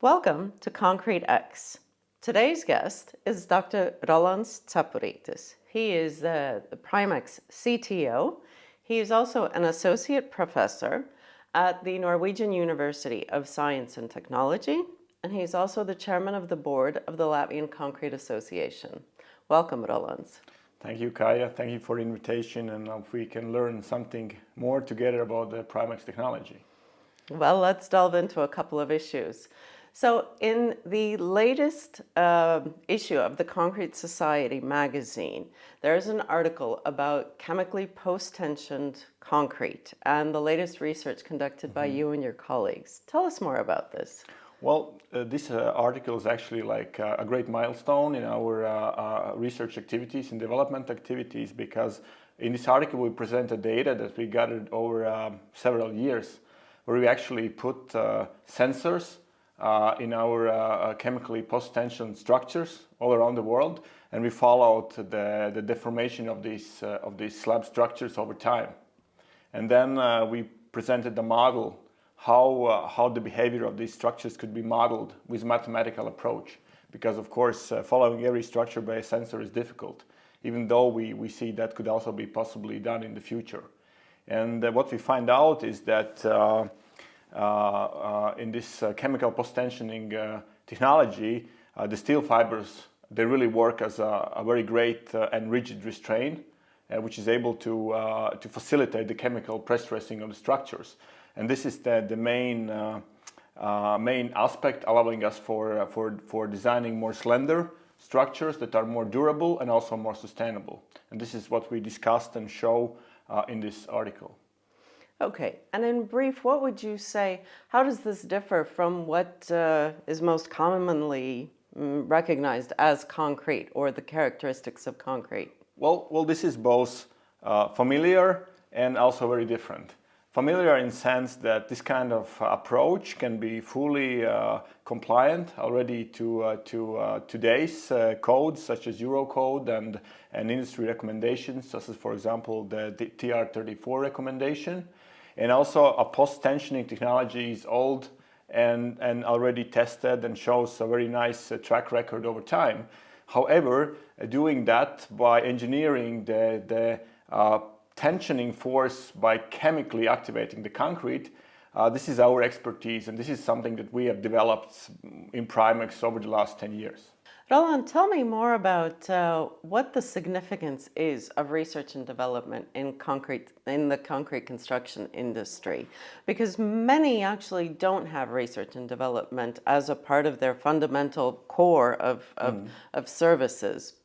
Welcome to ConcreteX. Today's guest is Dr. Rolands Cepuritis. He is the Primex CTO. He is also an associate professor at the Norwegian University of Science and Technology, and he's also the chairman of the board of the Latvian Concrete Association. Welcome, Rolands. Thank you, Kaya. Thank you for the invitation, and hope we can learn something more together about the Primex technology. Well, let's delve into a couple of issues. So in the latest issue of the Concrete Society magazine, there's an article about chemically post-tensioned concrete and the latest research conducted by you and your colleagues. Tell us more about this. Well, this article is actually like a great milestone in our research activities and development activities, because in this article we presented data that we gathered over several years, where we actually put sensors in our chemically post-tension structures all around the world, and we followed the deformation of these slab structures over time. And then we presented the model, how the behavior of these structures could be modeled with mathematical approach, because of course following every structure by a sensor is difficult, even though we see that could also be possibly done in the future. And what we find out is that in this chemical post-tensioning technology, the steel fibers, they really work as a very great and rigid restraint, which is able to facilitate the chemical press stressing of the structures. And this is the main aspect, allowing us for designing more slender structures that are more durable and also more sustainable. And this is what we discussed and show in this article. Okay, and in brief, what would you say, how does this differ from what is most commonly recognized as concrete, or the characteristics of concrete? Well, this is both familiar and also very different. Familiar in the sense that this kind of approach can be fully compliant already to today's codes, such as Eurocode and industry recommendations, such as, for example, the TR34 recommendation. And also a post-tensioning technology is old and already tested and shows a very nice track record over time. However, doing that by engineering the tensioning force by chemically activating the concrete, this is our expertise, and this is something that we have developed in Primex over the last 10 years. Roland, tell me more about what the significance is of research and development in the concrete construction industry, because many actually don't have research and development as a part of their fundamental core of services.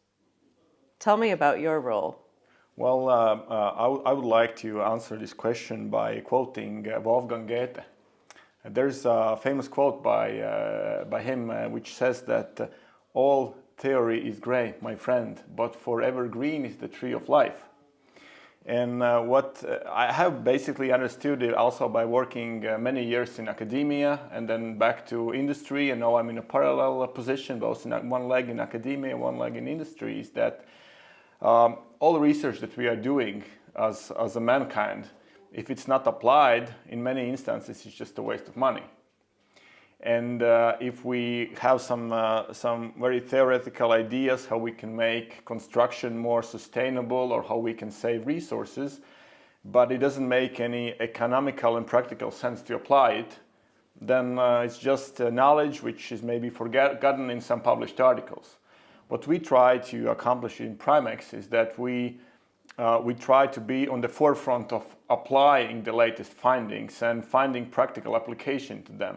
Tell me about your role. Well, I would like to answer this question by quoting Wolfgang Goethe. There's a famous quote by him which says that all theory is gray, my friend, but forever green is the tree of life. And what I have basically understood it also by working many years in academia and then back to industry, and now I'm in a parallel position, both in one leg in academia and one leg in industry, is that all the research that we are doing as a mankind, if it's not applied, in many instances it's just a waste of money. And if we have some very theoretical ideas how we can make construction more sustainable or how we can save resources, but it doesn't make any economical and practical sense to apply it, then it's just knowledge which is maybe forgotten in some published articles. What we try to accomplish in Primex is that we try to be on the forefront of applying the latest findings and finding practical application to them.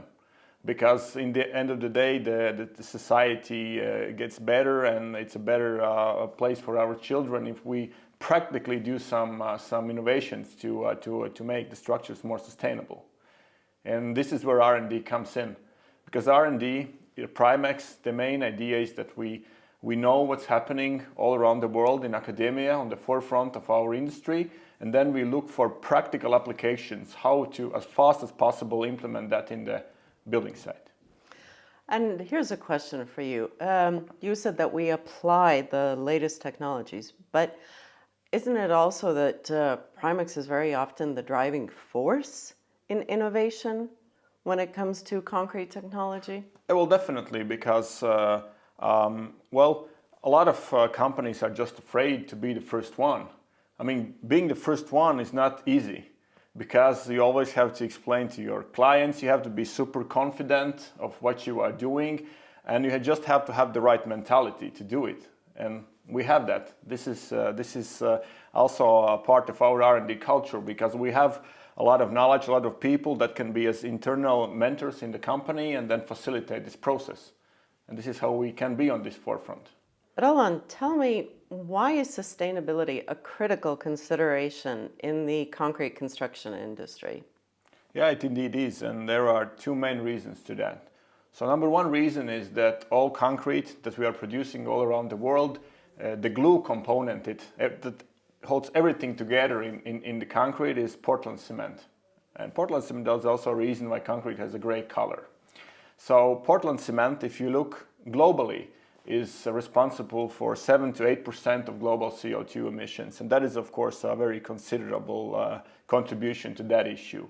Because in the end of the day, the society gets better, and it's a better place for our children if we practically do some innovations to make the structures more sustainable. And this is where R&D comes in. Because R&D, Primex, the main idea is that we know what's happening all around the world in academia, on the forefront of our industry, and then we look for practical applications, how to, as fast as possible, implement that in the building site. And here's a question for you. You said that we apply the latest technologies, but isn't it also that Primex is very often the driving force in innovation? when it comes to concrete technology? Well, definitely, because well, a lot of companies are just afraid to be the first one. I mean, being the first one is not easy because you always have to explain to your clients. You have to be super confident of what you are doing, and you just have to have the right mentality to do it. And we have that. This is also a part of our R&D culture because we have a lot of knowledge, a lot of people that can be as internal mentors in the company and then facilitate this process. And this is how we can be on this forefront. Roland, tell me, why is sustainability a critical consideration in the concrete construction industry? Yeah, it indeed is, and there are two main reasons to that. So number one reason is that all concrete that we are producing all around the world, the glue component that holds everything together in the concrete is Portland cement. And Portland cement is also a reason why concrete has a gray color. So Portland cement, if you look globally, is responsible for 7 to 8% of global CO2 emissions. And that is, of course, a very considerable contribution to that issue.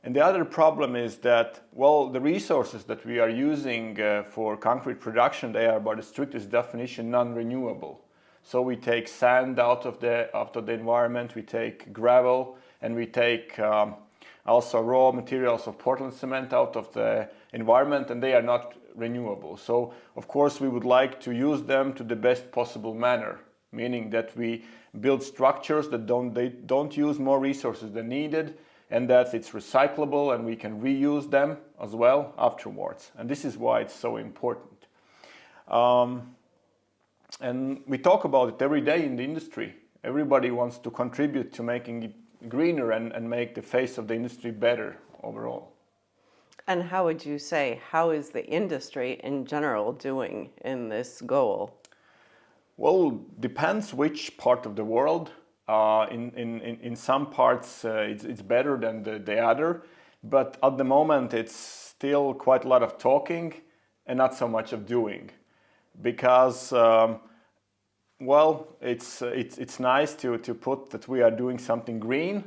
And the other problem is that, well, the resources that we are using for concrete production, they are by the strictest definition non-renewable. So we take sand out of the environment, we take gravel, and we take also raw materials of Portland cement out of the environment, and they are not renewable. So, of course, we would like to use them to the best possible manner, meaning that we build structures that don't use more resources than needed, and that it's recyclable and we can reuse them as well afterwards. And this is why it's so important. And we talk about it every day in the industry. Everybody wants to contribute to making it greener and make the face of the industry better overall. And how would you say, how is the industry in general doing in this goal? Well, depends which part of the world. In some parts it's better than the other, but at the moment it's still quite a lot of talking and not so much of doing, because well, it's nice to put that we are doing something green,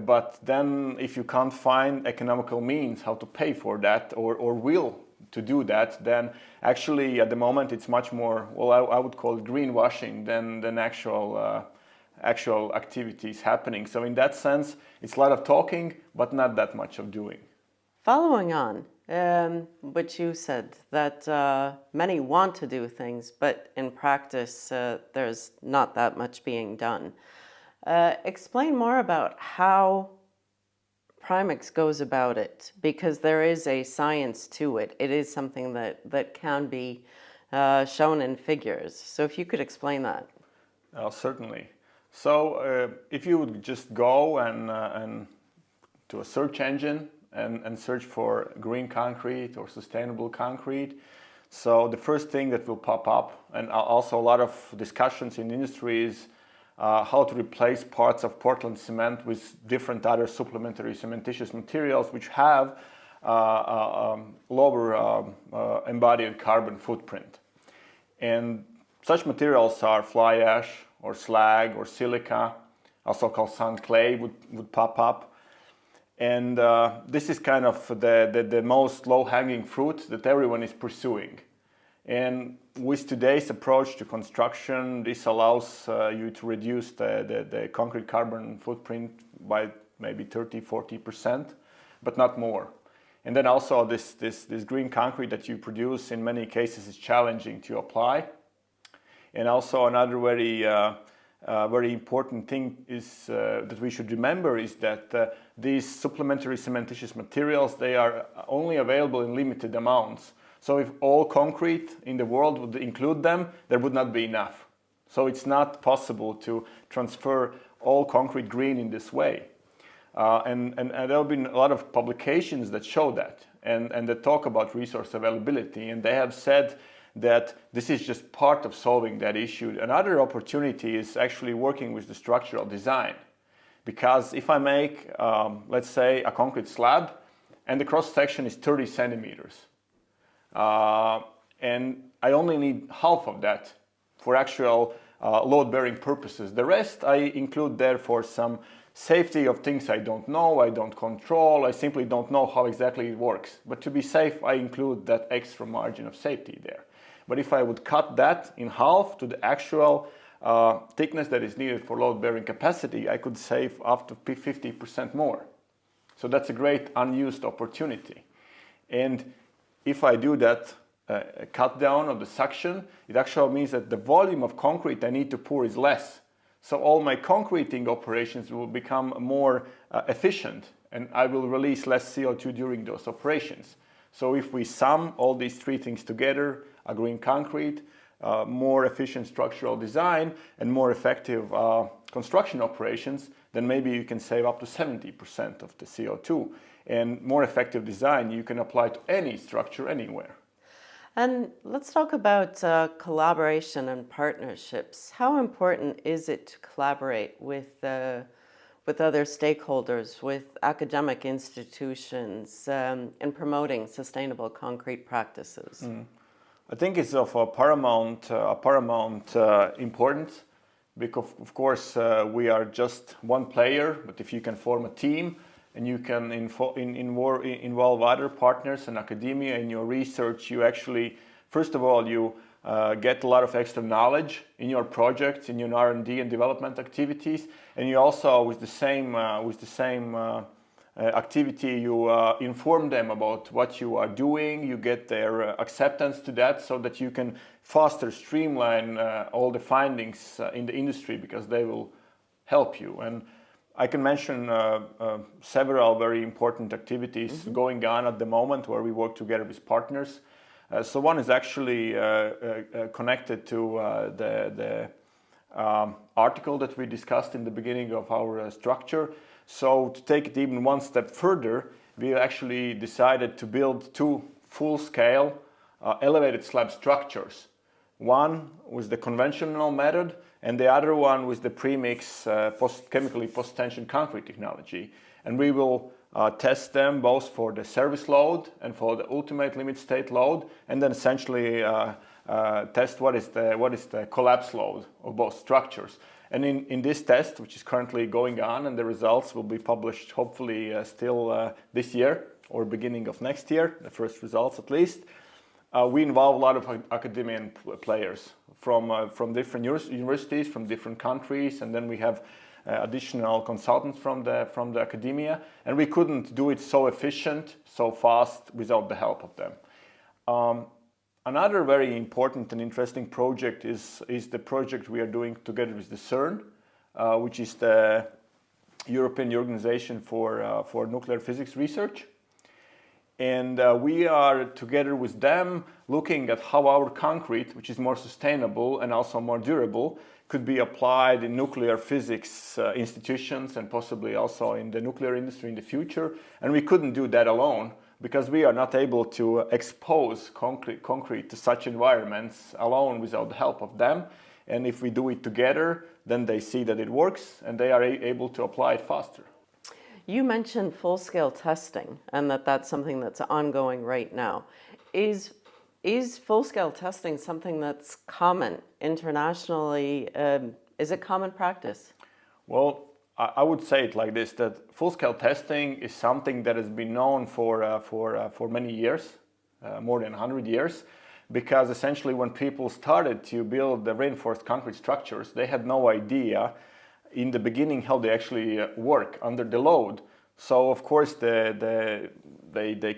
but then if you can't find economical means how to pay for that or will to do that, then actually at the moment it's much more, well, I would call it greenwashing than actual activities happening. So in that sense, it's a lot of talking, but not that much of doing. Following on what you said, that many want to do things, but in practice there's not that much being done. Explain more about how Primex goes about it, because there is a science to it. It is something that can be shown in figures. So if you could explain that. Certainly. So if you would just go and to a search engine and search for green concrete or sustainable concrete, so the first thing that will pop up, and also a lot of discussions in the industry, is how to replace parts of Portland cement with different other supplementary cementitious materials which have lower embodied carbon footprint. And such materials are fly ash or slag or silica, also called sand clay, would pop up. And this is kind of the most low-hanging fruit that everyone is pursuing. And with today's approach to construction, this allows you to reduce the concrete carbon footprint by maybe 30-40%, but not more. And then also this green concrete that you produce in many cases is challenging to apply. And also another very important thing is that we should remember is that these supplementary cementitious materials, they are only available in limited amounts. So if all concrete in the world would include them, there would not be enough. So it's not possible to transfer all concrete green in this way. And there have been a lot of publications that show that and that talk about resource availability. And they have said that this is just part of solving that issue. Another opportunity is actually working with the structural design. Because if I make, let's say, a concrete slab and the cross section is 30 centimeters, and I only need half of that for actual load-bearing purposes. The rest I include there for some safety of things I don't know, I don't control, I simply don't know how exactly it works. But to be safe, I include that extra margin of safety there. But if I would cut that in half to the actual thickness that is needed for load-bearing capacity, I could save up to 50% more. So that's a great unused opportunity. And if I do that cut down of the suction, it actually means that the volume of concrete I need to pour is less. So all my concreting operations will become more efficient, and I will release less CO2 during those operations. So if we sum all these three things together, a green concrete, more efficient structural design, and more effective construction operations, then maybe you can save up to 70% of the CO2. And more effective design you can apply to any structure anywhere. And let's talk about collaboration and partnerships. How important is it to collaborate with other stakeholders, with academic institutions, in promoting sustainable concrete practices? I think it's of a paramount importance, because of course we are just one player, but if you can form a team and you can involve other partners and academia in your research, you actually, first of all, you get a lot of extra knowledge in your projects, in your R&D and development activities, and you also, with the same activity, you inform them about what you are doing, you get their acceptance to that, so that you can faster streamline all the findings in the industry, because they will help you. And I can mention several very important activities going on at the moment where we work together with partners. So one is actually connected to the article that we discussed in the beginning of our structure. So to take it even one step further, we actually decided to build two full-scale elevated slab structures. One was the conventional method, and the other one was the premix chemically post-tension concrete technology. And we will test them both for the service load and for the ultimate limit state load, and then essentially test what is the collapse load of both structures. And in this test, which is currently going on, and the results will be published hopefully still this year or beginning of next year, the first results at least, we involve a lot of academic players from different universities, from different countries, and then we have additional consultants from the academia, and we couldn't do it so efficient, so fast without the help of them. Another very important and interesting project is the project we are doing together with the CERN, which is the European Organization for Nuclear Physics Research. And we are together with them looking at how our concrete, which is more sustainable and also more durable, could be applied in nuclear physics institutions and possibly also in the nuclear industry in the future. And we couldn't do that alone, because we are not able to expose concrete to such environments alone without the help of them. And if we do it together, then they see that it works and they are able to apply it faster. You mentioned full-scale testing, and that's something that's ongoing right now. Is full-scale testing something that's common internationally? Is it common practice? Well, I would say it like this, that full-scale testing is something that has been known for many years, more than 100 years, because essentially when people started to build the reinforced concrete structures, they had no idea in the beginning how they actually work under the load. So of course they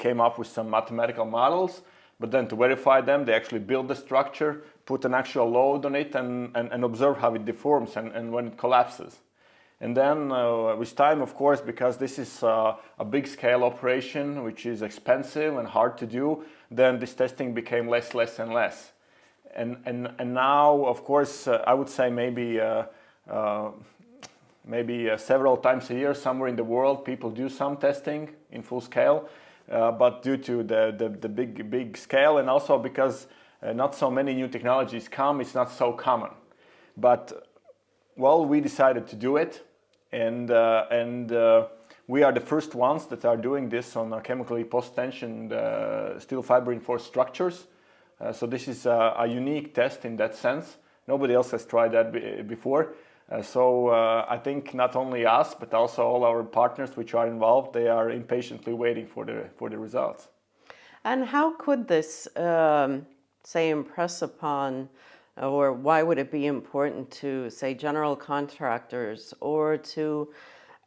came up with some mathematical models, but then to verify them, they actually build the structure, put an actual load on it, and observe how it deforms and when it collapses. And then with time, of course, because this is a big scale operation, which is expensive and hard to do, then this testing became less and less. And now, of course, I would say maybe several times a year somewhere in the world people do some testing in full scale, but due to the big scale, and also because not so many new technologies come, it's not so common. But well, we decided to do it, and we are the first ones that are doing this on chemically post-tensioned steel fiber reinforced structures. So this is a unique test in that sense. Nobody else has tried that before. I think not only us, but also all our partners which are involved, they are impatiently waiting for the results. And how could this, say, impress upon, or why would it be important to, say, general contractors or to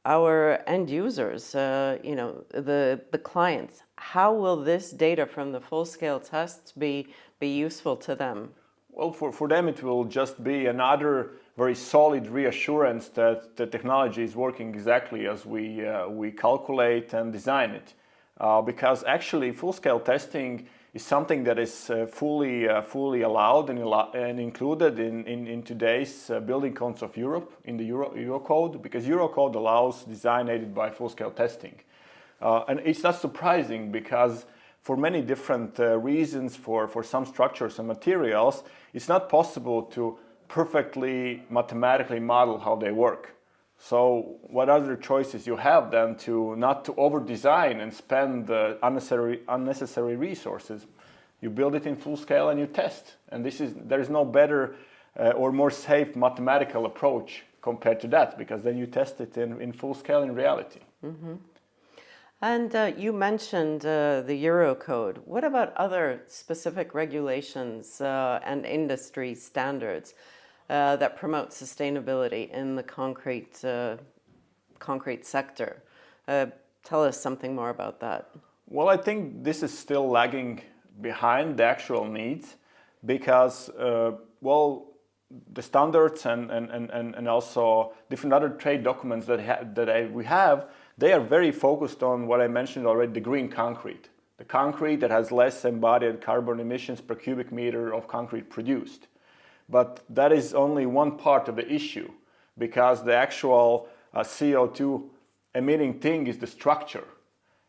our end users, the clients? How will this data from the full-scale tests be useful to them? Well, for them it will just be another very solid reassurance that the technology is working exactly as we calculate and design it. Because actually full-scale testing is something that is fully allowed and included in today's building codes of Europe, in the Eurocode, because Eurocode allows design aided by full-scale testing. And it's not surprising because for many different reasons, for some structures and materials, it's not possible to perfectly mathematically model how they work. So what other choices you have then to not to over-design and spend unnecessary resources? You build it in full scale and you test. And there is no better or more safe mathematical approach compared to that, because then you test it in full scale in reality. Mm-hmm. And you mentioned the Eurocode. What about other specific regulations and industry standards that promote sustainability in the concrete sector? Tell us something more about that. Well, I think this is still lagging behind the actual needs because, the standards and also different other trade documents we have, they are very focused on what I mentioned already, the green concrete. The concrete that has less embodied carbon emissions per cubic meter of concrete produced. But that is only one part of the issue, because the actual CO2 emitting thing is the structure.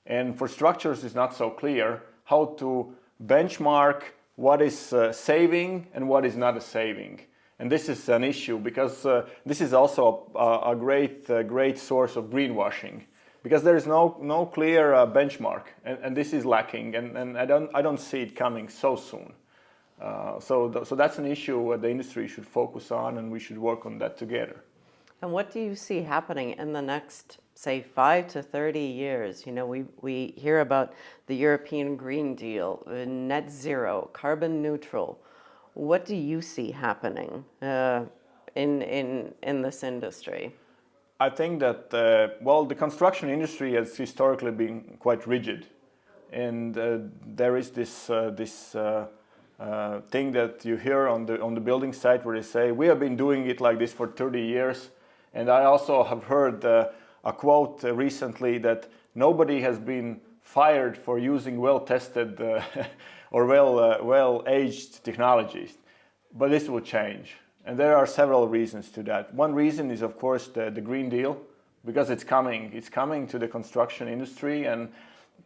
And for structures it's not so clear how to benchmark what is saving and what is not a saving. And this is an issue because this is also a great source of greenwashing, because there is no clear benchmark, and this is lacking, and I don't see it coming so soon. So that's an issue the industry should focus on, and we should work on that together. And what do you see happening in the next, say, 5 to 30 years? You know, we hear about the European Green Deal, net zero, carbon neutral. What do you see happening in this industry? I think that, the construction industry has historically been quite rigid. And there is this thing that you hear on the building site where they say, we have been doing it like this for 30 years. And I also have heard a quote recently that nobody has been fired for using well-tested or well-aged technologies. But this will change. And there are several reasons to that. One reason is, of course, the Green Deal, because it's coming. It's coming to the construction industry, and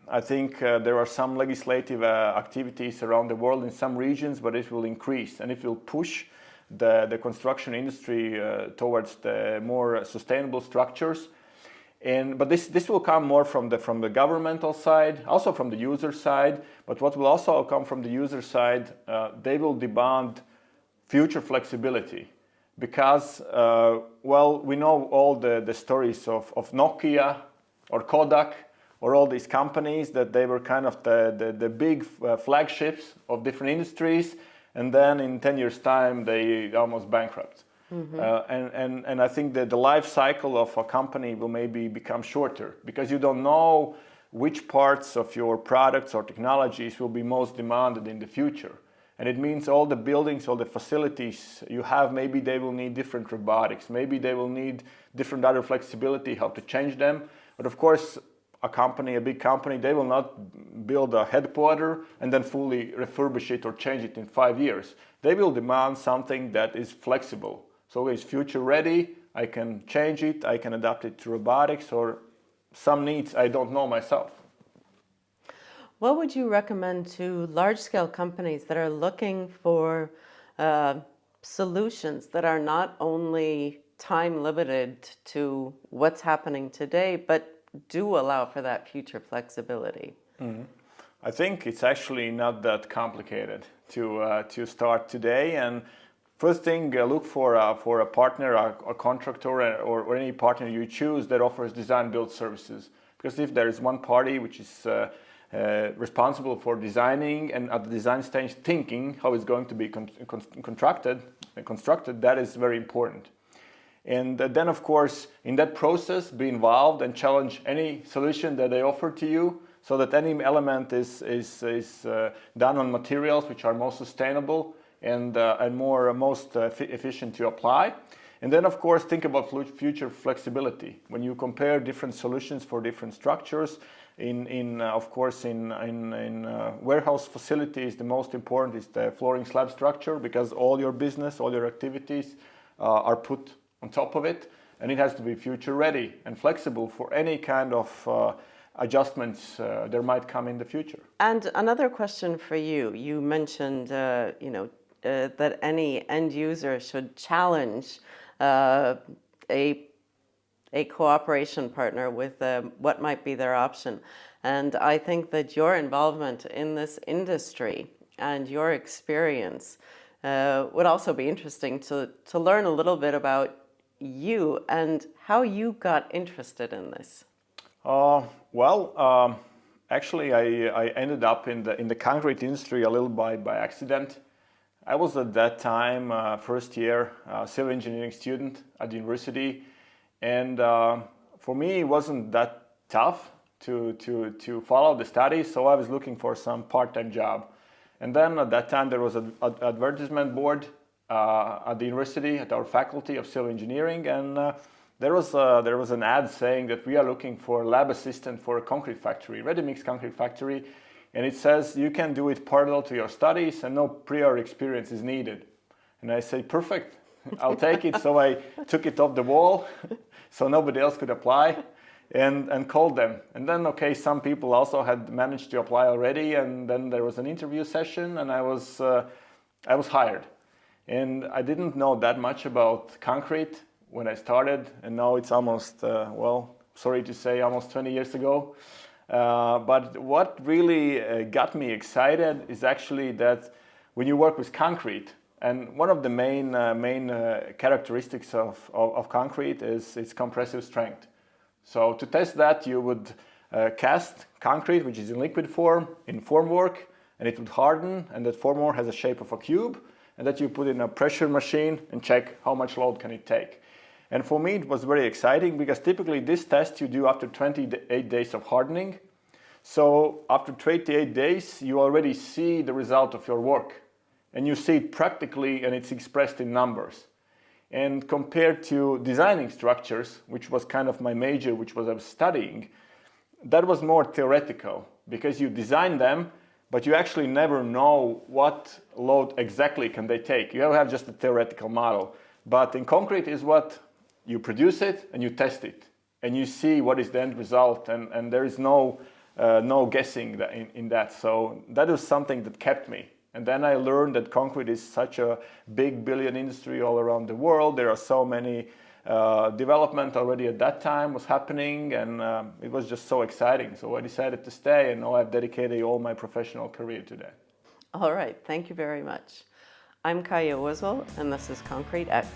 I think there are some legislative activities around the world in some regions, but it will increase, and it will push the construction industry towards the more sustainable structures. But this will come more from the governmental side, also from the user side. But what will also come from the user side, they will demand future flexibility, because we know all the stories of Nokia or Kodak or all these companies that they were kind of the big flagships of different industries, and then in 10 years time they almost bankrupt. Mm-hmm. And I think that the life cycle of a company will maybe become shorter, because you don't know which parts of your products or technologies will be most demanded in the future. And it means all the buildings, all the facilities you have, maybe they will need different robotics, maybe they will need different other flexibility, how to change them. But of course, a big company, they will not build a headquarter and then fully refurbish it or change it in 5 years. They will demand something that is flexible. So it's future ready, I can change it, I can adapt it to robotics or some needs I don't know myself. What would you recommend to large-scale companies that are looking for solutions that are not only time-limited to what's happening today, but do allow for that future flexibility? Mm-hmm. I think it's actually not that complicated to start today, and First thing, look for a partner, a contractor, or any partner you choose that offers design build services. Because if there is one party which is responsible for designing and at the design stage thinking how it's going to be constructed, that is very important. And then, of course, in that process, be involved and challenge any solution that they offer to you, so that any element is done on materials which are most sustainable and most efficient to apply. And then, of course, think about future flexibility. When you compare different solutions for different structures, in warehouse facilities, the most important is the flooring slab structure, because all your business, all your activities are put on top of it, and it has to be future ready and flexible for any kind of adjustments there might come in the future. And another question for you. You mentioned, that any end user should challenge a cooperation partner with what might be their option. And I think that your involvement in this industry and your experience would also be interesting to learn a little bit about you and how you got interested in this. Actually, I ended up in the concrete industry a little by accident. I was at that time first year civil engineering student at the university, and for me it wasn't that tough to follow the studies, so I was looking for some part-time job. And then at that time there was an advertisement board at the university, at our faculty of civil engineering, and there was an ad saying that we are looking for a lab assistant for a concrete factory, ready-mix concrete factory, and it says you can do it parallel to your studies and no prior experience is needed. And I say, perfect, I'll take it. So I took it off the wall so nobody else could apply, and called them. And then, okay, some people also had managed to apply already, and then there was an interview session, and I was hired. And I didn't know that much about concrete when I started, and now it's almost, sorry to say, almost 20 years ago. But what really got me excited is actually that when you work with concrete, and one of the main characteristics of concrete is its compressive strength. So to test that, you would cast concrete, which is in liquid form, in formwork, and it would harden, and that formwork has a shape of a cube, and that you put in a pressure machine and check how much load can it take. And for me, it was very exciting, because typically this test you do after 28 days of hardening. So after 28 days, you already see the result of your work, and you see it practically, and it's expressed in numbers. And compared to designing structures, which was kind of my major, which was I was studying, that was more theoretical, because you design them, but you actually never know what load exactly can they take. You have just a theoretical model. But in concrete is what you produce it and you test it, and you see what is the end result, and there is no guessing in that. So that is something that kept me. And then I learned that concrete is such a big billion industry all around the world. There are so many development already at that time was happening, and it was just so exciting. So I decided to stay, and now I've dedicated all my professional career to that. All right, thank you very much. I'm Kaya Wiesel, and this is ConcreteX.